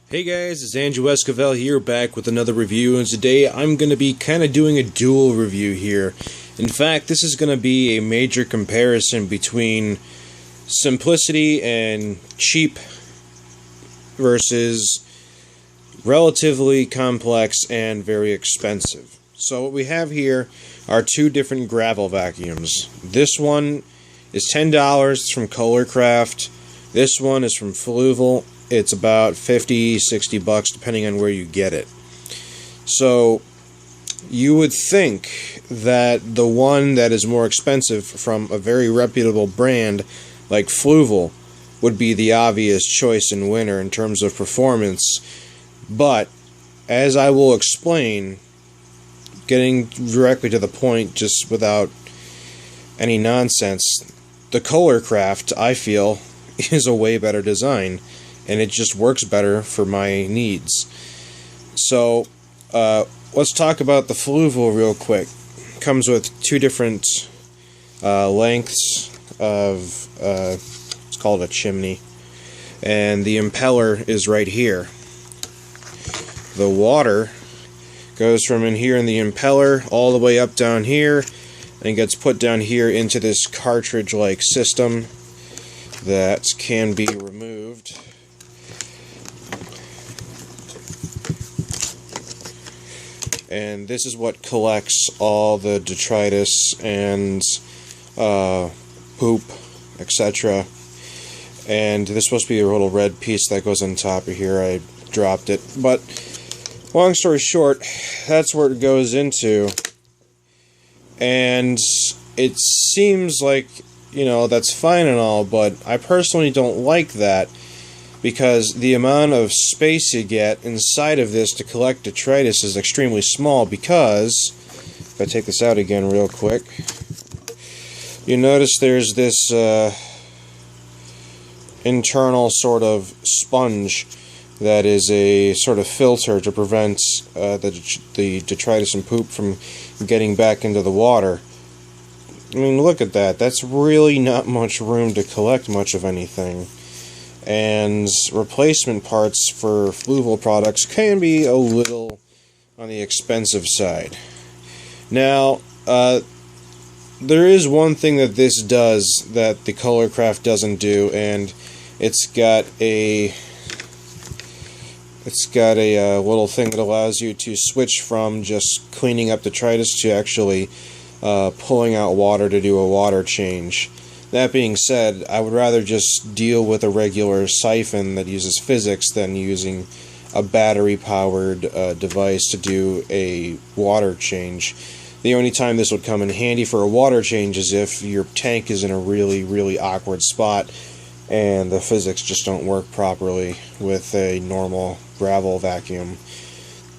Hey guys, it's Andrew Esquivel here, back with another review, and today I'm going to be kind of doing a dual review here. In fact, this is going to be a major comparison between simplicity and cheap versus relatively complex and very expensive. So what we have here are two different gravel vacuums. This one is $10, it's from Colorcraft. This one is from Fluval. It's about $50-$60 depending on where you get it. So you would think that the one that is more expensive from a very reputable brand like Fluval would be the obvious choice and winner in terms of performance, but as I will explain, getting directly to the point just without any nonsense, the Colorcraft, I feel, is a way better design, and it just works better for my needs. So let's talk about the Fluval real quick. It comes with two different lengths of it's called a chimney, and the impeller is right here. The water goes from in here in the impeller all the way up down here and gets put down here into this cartridge-like system that can be removed. And this is what collects all the detritus and poop, etc. And this is supposed to be a little red piece that goes on top of here. I dropped it. But long story short, that's where it goes into. And it seems like, that's fine and all, but I personally don't like that, because the amount of space you get inside of this to collect detritus is extremely small. Because, if I take this out again real quick, you notice there's this internal sort of sponge that is a sort of filter to prevent the detritus and poop from getting back into the water. I mean, look at that. That's really not much room to collect much of anything. And replacement parts for Fluval products can be a little on the expensive side. Now, there is one thing that this does that the Colorcraft doesn't do, and it's got a little thing that allows you to switch from just cleaning up detritus to actually pulling out water to do a water change. That being said, I would rather just deal with a regular siphon that uses physics than using a battery-powered device to do a water change. The only time this would come in handy for a water change is if your tank is in a really, really awkward spot and the physics just don't work properly with a normal gravel vacuum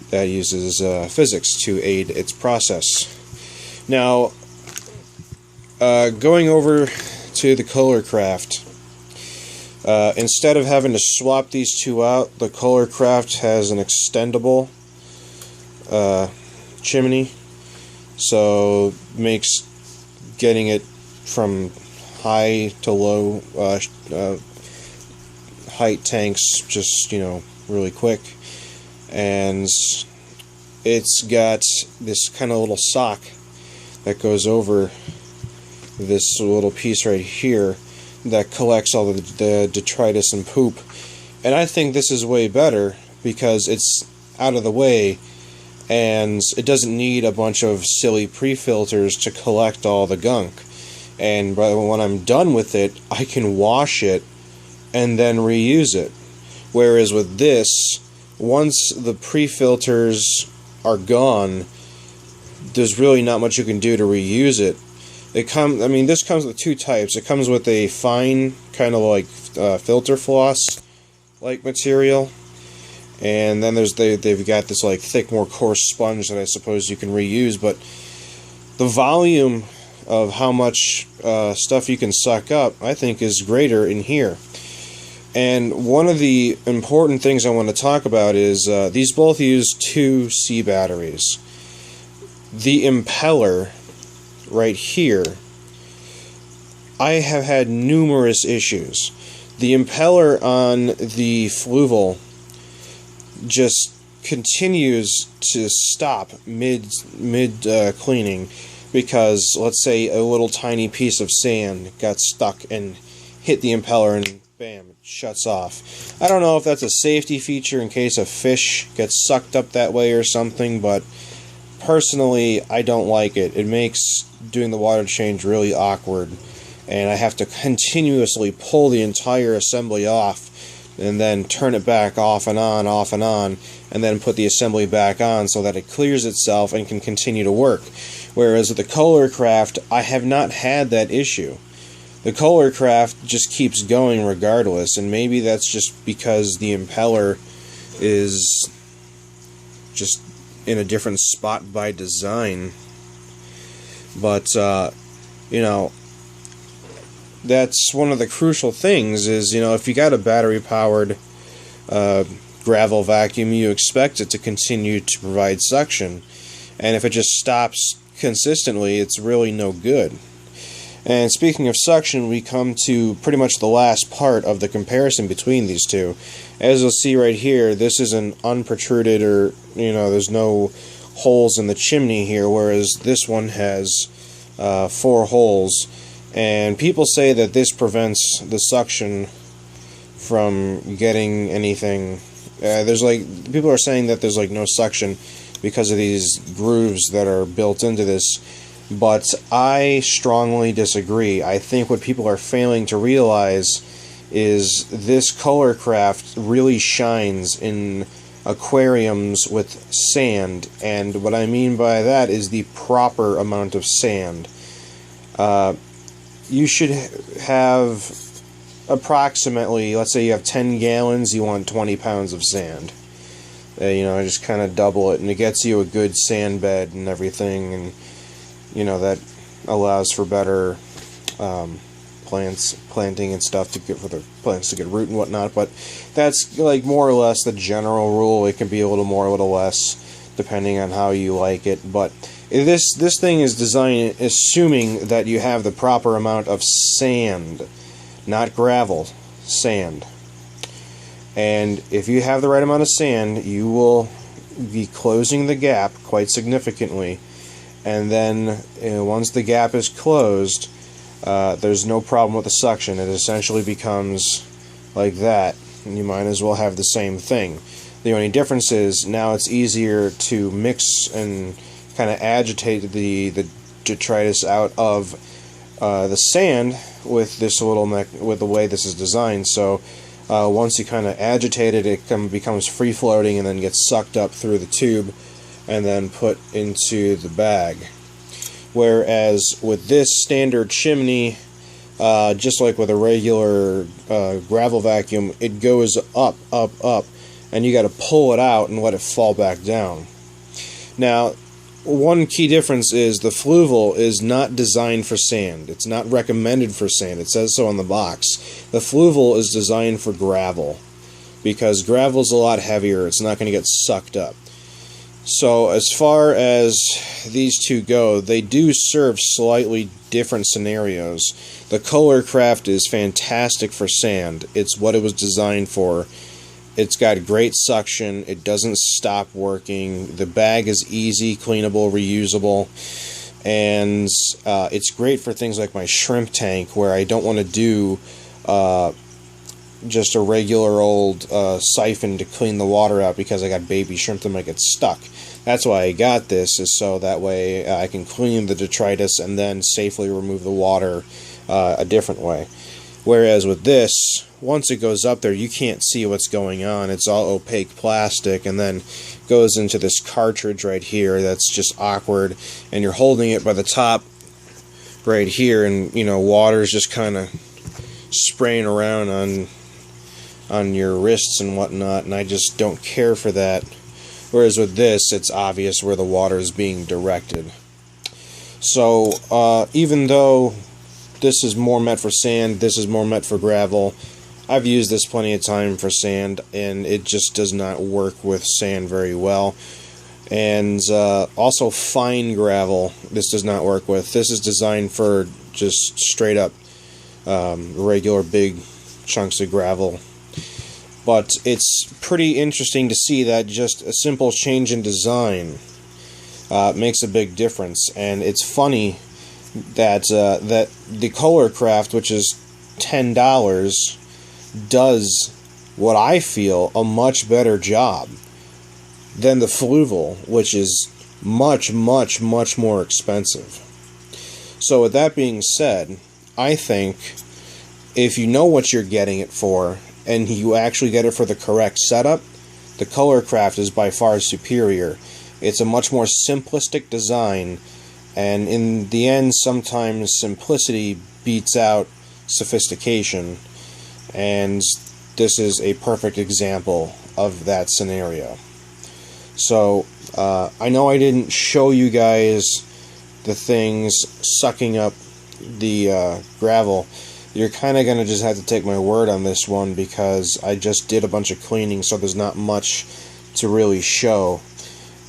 that uses physics to aid its process. Now, going over to the Colorcraft, instead of having to swap these two out, the Colorcraft has an extendable chimney, so makes getting it from high to low height tanks just really quick. And it's got this kind of little sock that goes over this little piece right here that collects all the detritus and poop. And I think this is way better because it's out of the way and it doesn't need a bunch of silly pre-filters to collect all the gunk. And when I'm done with it, I can wash it and then reuse it. Whereas with this, once the pre-filters are gone, there's really not much you can do to reuse it. This comes with two types. It comes with a fine, kind of like filter floss-like material, and then they've got this like thick, more coarse sponge that I suppose you can reuse. But the volume of how much stuff you can suck up, I think, is greater in here. And one of the important things I want to talk about is these both use 2C batteries. The impeller right here, I have had numerous issues. The impeller on the Fluval just continues to stop mid cleaning, because let's say a little tiny piece of sand got stuck and hit the impeller and bam, it shuts off. I don't know if that's a safety feature in case a fish gets sucked up that way or something, but personally I don't like it. It makes doing the water change really awkward, and I have to continuously pull the entire assembly off and then turn it back off and on, and then put the assembly back on so that it clears itself and can continue to work. Whereas with the Kohler-Craft, I have not had that issue. The Kohler-Craft just keeps going regardless, and maybe that's just because the impeller is just in a different spot by design. But, you know, that's one of the crucial things is, you know, if you got a battery-powered gravel vacuum, you expect it to continue to provide suction. And if it just stops consistently, it's really no good. And speaking of suction, we come to pretty much the last part of the comparison between these two. As you'll see right here, this is an unprotruded, or, you know, there's no holes in the chimney here, whereas this one has 4 holes. And people say that this prevents the suction from getting anything. People are saying that there's like no suction because of these grooves that are built into this. But I strongly disagree. I think what people are failing to realize is this Kohler-Craft really shines in aquariums with sand, and what I mean by that is the proper amount of sand. You should have approximately, let's say you have 10 gallons, you want 20 pounds of sand. You know, just kind of double it, and it gets you a good sand bed and everything, and you know, that allows for better planting and stuff for the plants to get root and whatnot. But that's like more or less the general rule. It can be a little more, a little less, depending on how you like it. But this thing is designed assuming that you have the proper amount of sand, not gravel, sand. And if you have the right amount of sand, you will be closing the gap quite significantly. And then once the gap is closed, there's no problem with the suction. It essentially becomes like that, and you might as well have the same thing. The only difference is now it's easier to mix and kind of agitate the detritus out of the sand with this with the way this is designed. So once you kind of agitate it, it becomes free floating and then gets sucked up through the tube and then put into the bag. Whereas with this standard chimney, just like with a regular gravel vacuum, it goes up, up, up, and you got to pull it out and let it fall back down. Now, one key difference is the Fluval is not designed for sand. It's not recommended for sand. It says so on the box. The Fluval is designed for gravel, because gravel is a lot heavier. It's not going to get sucked up. So as far as these two go, they do serve slightly different scenarios. The Kohler-Craft is fantastic for sand. It's what it was designed for. It's got great suction. It doesn't stop working. The bag is easy, cleanable, reusable. And it's great for things like my shrimp tank, where I don't want to do just a regular old siphon to clean the water out because I got baby shrimp that might get stuck. That's why I got this, is so that way I can clean the detritus and then safely remove the water a different way. Whereas with this, once it goes up there, you can't see what's going on. It's all opaque plastic, and then goes into this cartridge right here that's just awkward, and you're holding it by the top right here, and you know, water's just kind of spraying around on your wrists and whatnot, and I just don't care for that. Whereas with this, it's obvious where the water is being directed. So even though this is more meant for sand, this is more meant for gravel, I've used this plenty of time for sand, and it just does not work with sand very well. And also fine gravel, this does not work with. This is designed for just straight up regular big chunks of gravel. But it's pretty interesting to see that just a simple change in design makes a big difference. And it's funny that that the Colorcraft, which is $10, does what I feel a much better job than the Fluval, which is much more expensive. So with that being said, I think if you know what you're getting it for and you actually get it for the correct setup, the Colorcraft is by far superior. It's a much more simplistic design, and in the end sometimes simplicity beats out sophistication, and this is a perfect example of that scenario. So I know I didn't show you guys the things sucking up the gravel. You're kind of going to just have to take my word on this one, because I just did a bunch of cleaning, so there's not much to really show.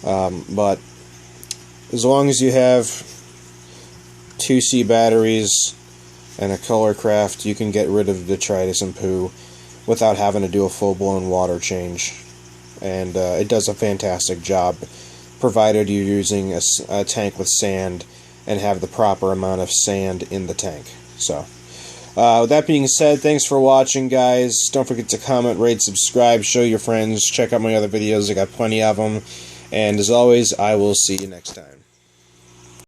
But as long as you have 2C batteries and a Colorcraft, you can get rid of detritus and poo without having to do a full-blown water change. And it does a fantastic job, provided you're using a tank with sand and have the proper amount of sand in the tank. So, with that being said, thanks for watching, guys. Don't forget to comment, rate, subscribe, show your friends, check out my other videos. I got plenty of them. And as always, I will see you next time.